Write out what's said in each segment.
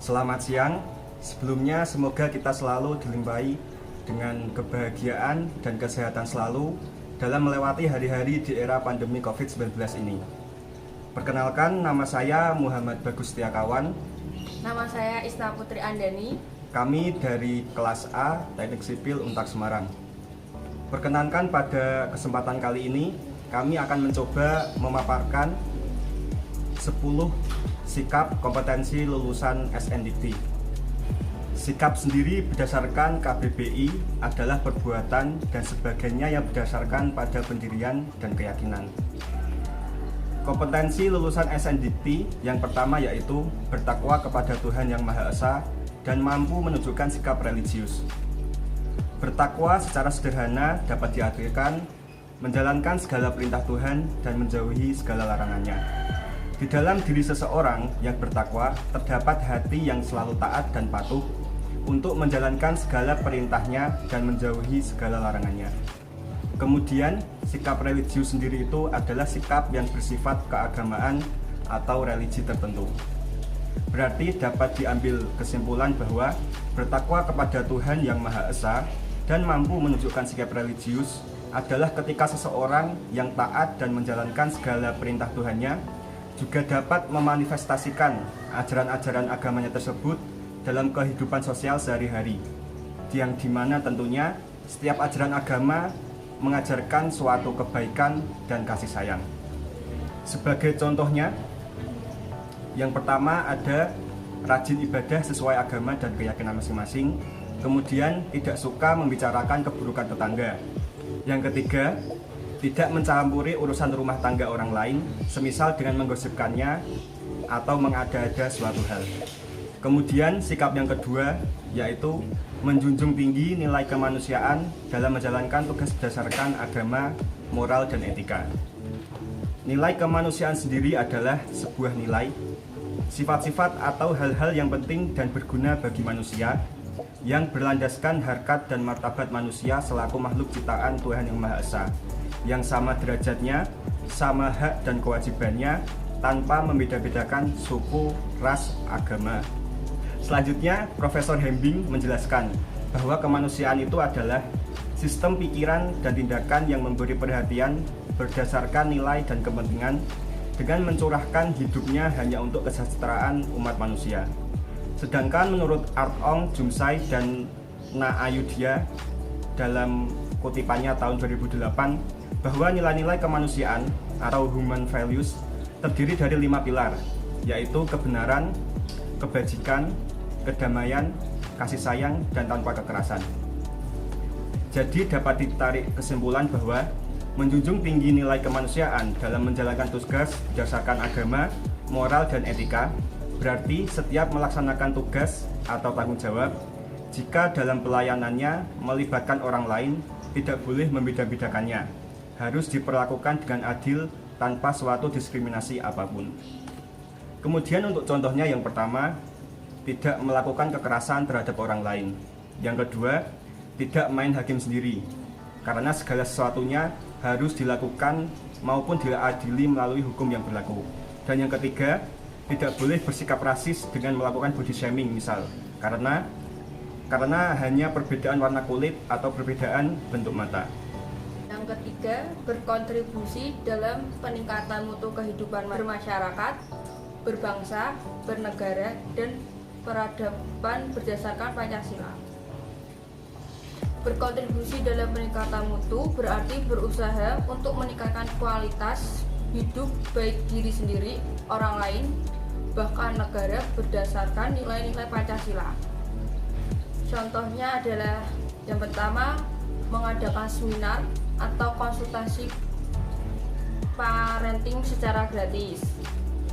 Selamat siang. Sebelumnya semoga kita selalu dilimpahi dengan kebahagiaan dan kesehatan selalu dalam melewati hari-hari di era pandemi COVID-19 ini. Perkenalkan, nama saya Muhammad Bagus Setiakawan. Nama saya Isna Putri Andani. Kami dari kelas A Teknik Sipil Untak Semarang. Perkenankan pada kesempatan kali ini kami akan mencoba memaparkan 10 sikap kompetensi lulusan SNDT. Sikap sendiri berdasarkan KBBI adalah perbuatan dan sebagainya yang berdasarkan pada pendirian dan keyakinan. Kompetensi lulusan SNDT yang pertama yaitu bertakwa kepada Tuhan Yang Maha Esa dan mampu menunjukkan sikap religius. Bertakwa secara sederhana dapat diartikan menjalankan segala perintah Tuhan dan menjauhi segala larangannya. Di dalam diri seseorang yang bertakwa terdapat hati yang selalu taat dan patuh untuk menjalankan segala perintahnya dan menjauhi segala larangannya. Kemudian, sikap religius sendiri itu adalah sikap yang bersifat keagamaan atau religi tertentu. Berarti dapat diambil kesimpulan bahwa bertakwa kepada Tuhan Yang Maha Esa dan mampu menunjukkan sikap religius adalah ketika seseorang yang taat dan menjalankan segala perintah Tuhannya juga dapat memanifestasikan ajaran-ajaran agamanya tersebut dalam kehidupan sosial sehari-hari, yang dimana tentunya setiap ajaran agama mengajarkan suatu kebaikan dan kasih sayang. Sebagai contohnya, yang pertama ada rajin ibadah sesuai agama dan keyakinan masing-masing, kemudian tidak suka membicarakan keburukan tetangga. Yang ketiga, tidak mencampuri urusan rumah tangga orang lain, semisal dengan menggosipkannya atau mengada-ada suatu hal. Kemudian sikap yang kedua yaitu menjunjung tinggi nilai kemanusiaan dalam menjalankan tugas berdasarkan agama, moral, dan etika. Nilai kemanusiaan sendiri adalah sebuah nilai, sifat-sifat atau hal-hal yang penting dan berguna bagi manusia yang berlandaskan harkat dan martabat manusia selaku makhluk ciptaan Tuhan Yang Maha Esa, yang sama derajatnya, sama hak dan kewajibannya, tanpa membeda-bedakan suku, ras, agama. Selanjutnya, Profesor Hembing menjelaskan bahwa kemanusiaan itu adalah sistem pikiran dan tindakan yang memberi perhatian berdasarkan nilai dan kepentingan dengan mencurahkan hidupnya hanya untuk kesejahteraan umat manusia. Sedangkan menurut Art Ong, Jumsai, dan Na Ayudhya dalam kutipannya tahun 2008, bahwa nilai-nilai kemanusiaan atau human values terdiri dari 5 pilar, yaitu kebenaran, kebajikan, kedamaian, kasih sayang, dan tanpa kekerasan. Jadi dapat ditarik kesimpulan bahwa menjunjung tinggi nilai kemanusiaan dalam menjalankan tugas berdasarkan agama, moral, dan etika berarti setiap melaksanakan tugas atau tanggung jawab, jika dalam pelayanannya melibatkan orang lain, tidak boleh membeda-bedakannya, harus diperlakukan dengan adil tanpa suatu diskriminasi apapun. Kemudian untuk contohnya yang pertama, tidak melakukan kekerasan terhadap orang lain. Yang kedua, tidak main hakim sendiri, karena segala sesuatunya harus dilakukan maupun diadili melalui hukum yang berlaku. Dan yang ketiga, tidak boleh bersikap rasis dengan melakukan body shaming misal, karena hanya perbedaan warna kulit atau perbedaan bentuk mata. Yang ketiga, berkontribusi dalam peningkatan mutu kehidupan bermasyarakat, berbangsa, bernegara, dan peradaban berdasarkan Pancasila. Berkontribusi dalam peningkatan mutu berarti berusaha untuk meningkatkan kualitas hidup baik diri sendiri, orang lain, bahkan negara berdasarkan nilai-nilai Pancasila. Contohnya adalah yang pertama, mengadakan seminar atau konsultasi parenting secara gratis.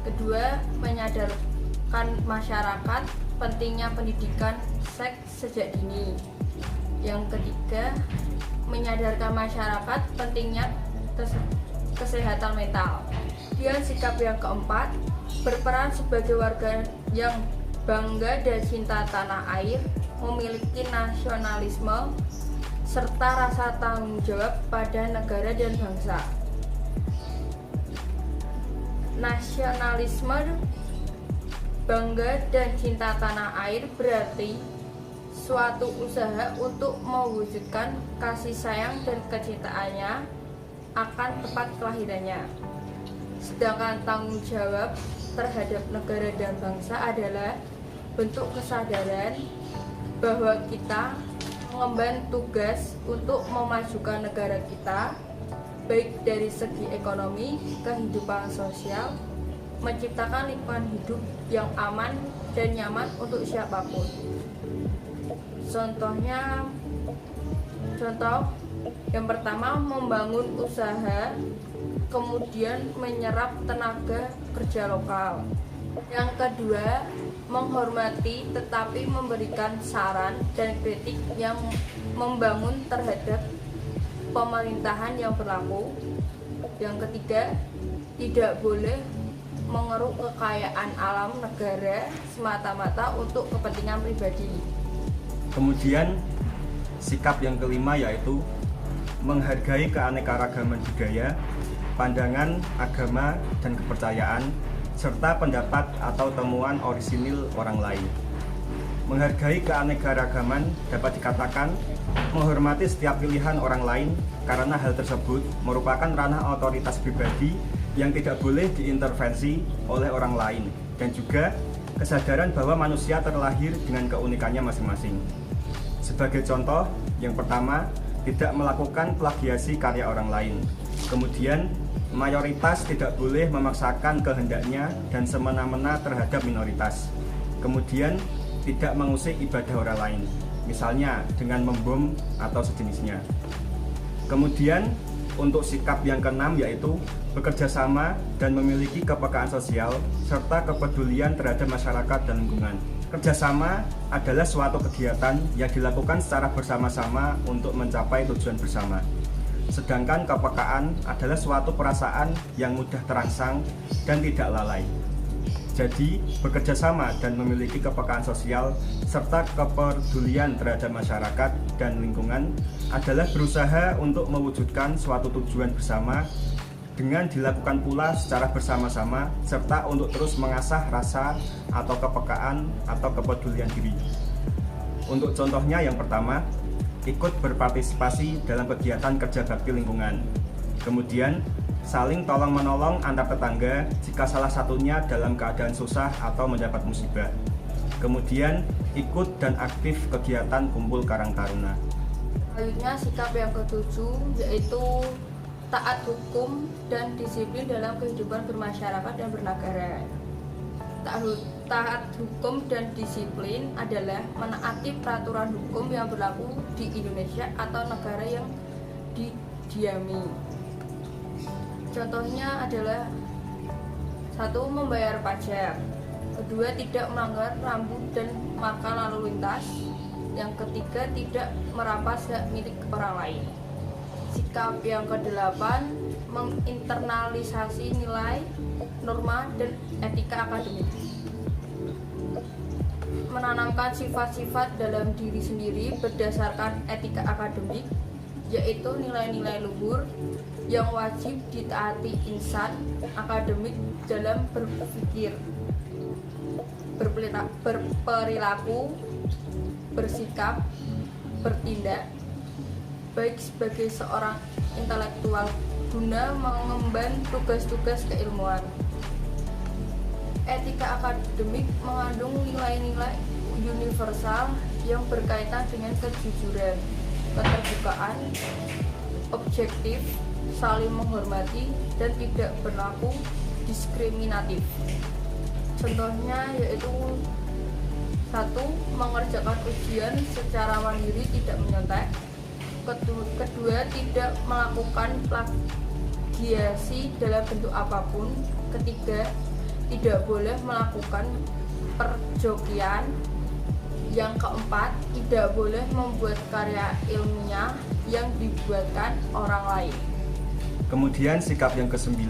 Kedua, menyadarkan masyarakat pentingnya pendidikan seks sejak dini. Yang ketiga, menyadarkan masyarakat pentingnya kesehatan mental. Dan sikap yang keempat, berperan sebagai warga yang bangga dan cinta tanah air, memiliki nasionalisme serta rasa tanggung jawab pada negara dan bangsa. Nasionalisme Bangga dan cinta tanah air berarti suatu usaha untuk mewujudkan kasih sayang dan kecintaannya akan tempat kelahirannya. Sedangkan tanggung jawab terhadap negara dan bangsa adalah bentuk kesadaran bahwa kita mengemban tugas untuk memajukan negara kita, baik dari segi ekonomi, kehidupan sosial, menciptakan lingkungan hidup yang aman dan nyaman untuk siapapun. Contoh yang pertama, membangun usaha, kemudian menyerap tenaga kerja lokal. Yang kedua, menghormati tetapi memberikan saran dan kritik yang membangun terhadap pemerintahan yang berlaku. Yang ketiga, tidak boleh mengeruk kekayaan alam negara semata-mata untuk kepentingan pribadi. Kemudian sikap yang kelima yaitu menghargai keanekaragaman budaya, pandangan, agama, dan kepercayaan, serta pendapat atau temuan orisinil orang lain. Menghargai keanekaragaman dapat dikatakan menghormati setiap pilihan orang lain karena hal tersebut merupakan ranah otoritas pribadi yang tidak boleh diintervensi oleh orang lain, dan juga kesadaran bahwa manusia terlahir dengan keunikannya masing-masing. Sebagai contoh, yang pertama, tidak melakukan plagiasi karya orang lain. Kemudian, mayoritas tidak boleh memaksakan kehendaknya dan semena-mena terhadap minoritas. Kemudian, tidak mengusik ibadah orang lain, misalnya dengan membom atau sejenisnya. Kemudian, untuk sikap yang keenam yaitu bekerja sama dan memiliki kepekaan sosial serta kepedulian terhadap masyarakat dan lingkungan. Kerjasama adalah suatu kegiatan yang dilakukan secara bersama-sama untuk mencapai tujuan bersama. Sedangkan kepekaan adalah suatu perasaan yang mudah terangsang dan tidak lalai. Jadi, bekerja sama dan memiliki kepekaan sosial serta kepedulian terhadap masyarakat dan lingkungan adalah berusaha untuk mewujudkan suatu tujuan bersama dengan dilakukan pula secara bersama-sama serta untuk terus mengasah rasa atau kepekaan atau kepedulian diri. Untuk contohnya yang pertama, ikut berpartisipasi dalam kegiatan kerja bakti lingkungan. Kemudian, saling tolong-menolong antar tetangga jika salah satunya dalam keadaan susah atau mendapat musibah. Kemudian, ikut dan aktif kegiatan kumpul Karang Taruna. Selanjutnya, sikap yang ketujuh yaitu taat hukum dan disiplin dalam kehidupan bermasyarakat dan bernegara. Taat hukum dan disiplin adalah menaati peraturan hukum yang berlaku di Indonesia atau negara yang didiami. Contohnya adalah 1. Membayar pajak, 2. Tidak melanggar rambu dan marka lalu lintas, yang ketiga tidak merampas hak milik orang lain. Sikap yang ke-8, menginternalisasi nilai, norma, dan etika akademik. Menanamkan sifat-sifat dalam diri sendiri berdasarkan etika akademik, yaitu nilai-nilai luhur yang wajib ditaati insan akademik dalam berpikir, berperilaku, bersikap, bertindak, baik sebagai seorang intelektual guna mengemban tugas-tugas keilmuan. Etika akademik mengandung nilai-nilai universal yang berkaitan dengan kejujuran, keterbukaan, objektif, saling menghormati, dan tidak berlaku diskriminatif. Contohnya yaitu 1. Mengerjakan ujian secara mandiri tidak menyontek. Kedua, tidak melakukan plagiasi dalam bentuk apapun. Ketiga, tidak boleh melakukan perjokian. Yang keempat, tidak boleh membuat karya ilmiah yang dibuatkan orang lain. Kemudian sikap yang ke-9,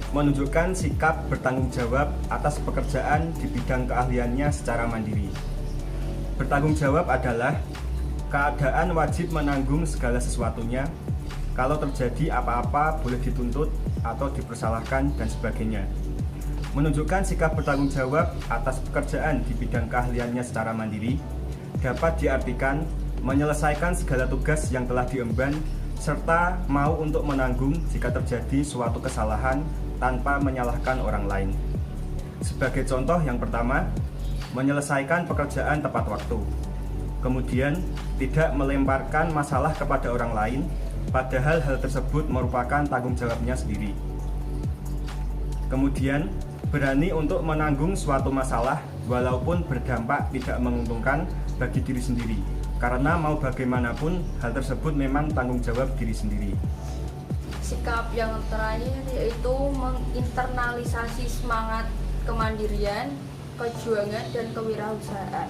menunjukkan sikap bertanggung jawab atas pekerjaan di bidang keahliannya secara mandiri. Bertanggung jawab adalah keadaan wajib menanggung segala sesuatunya. Kalau terjadi apa-apa boleh dituntut atau dipersalahkan dan sebagainya. menunjukkan sikap bertanggung jawab atas pekerjaan di bidang keahliannya secara mandiri, dapat diartikan menyelesaikan segala tugas yang telah diemban serta mau untuk menanggung jika terjadi suatu kesalahan tanpa menyalahkan orang lain. Sebagai contoh yang pertama, menyelesaikan pekerjaan tepat waktu. Kemudian, tidak melemparkan masalah kepada orang lain, padahal hal tersebut merupakan tanggung jawabnya sendiri. Kemudian, berani untuk menanggung suatu masalah walaupun berdampak tidak menguntungkan bagi diri sendiri, karena mau bagaimanapun hal tersebut memang tanggung jawab diri sendiri. Sikap yang terakhir yaitu menginternalisasi semangat kemandirian, kejuangan, dan kewirausahaan.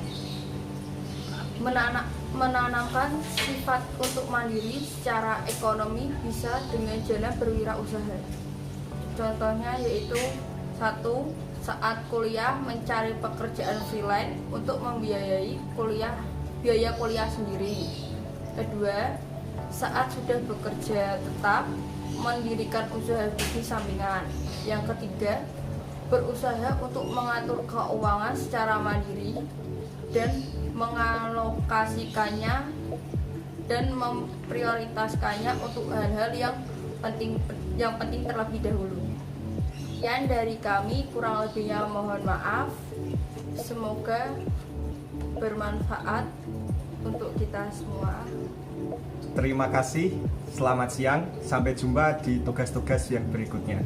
Menanamkan sifat untuk mandiri secara ekonomi bisa dengan jalan berwirausaha. Contohnya yaitu 1. Saat kuliah mencari pekerjaan freelance untuk membiayai biaya kuliah sendiri. 2. Saat sudah bekerja tetap mendirikan usaha bisnis sampingan. Yang 3. Berusaha untuk mengatur keuangan secara mandiri dan mengalokasikannya dan memprioritaskannya untuk hal-hal yang penting terlebih dahulu. Sekian dari kami, kurang lebihnya mohon maaf. Semoga bermanfaat untuk kita semua. Terima kasih, selamat siang, sampai jumpa di tugas-tugas yang berikutnya.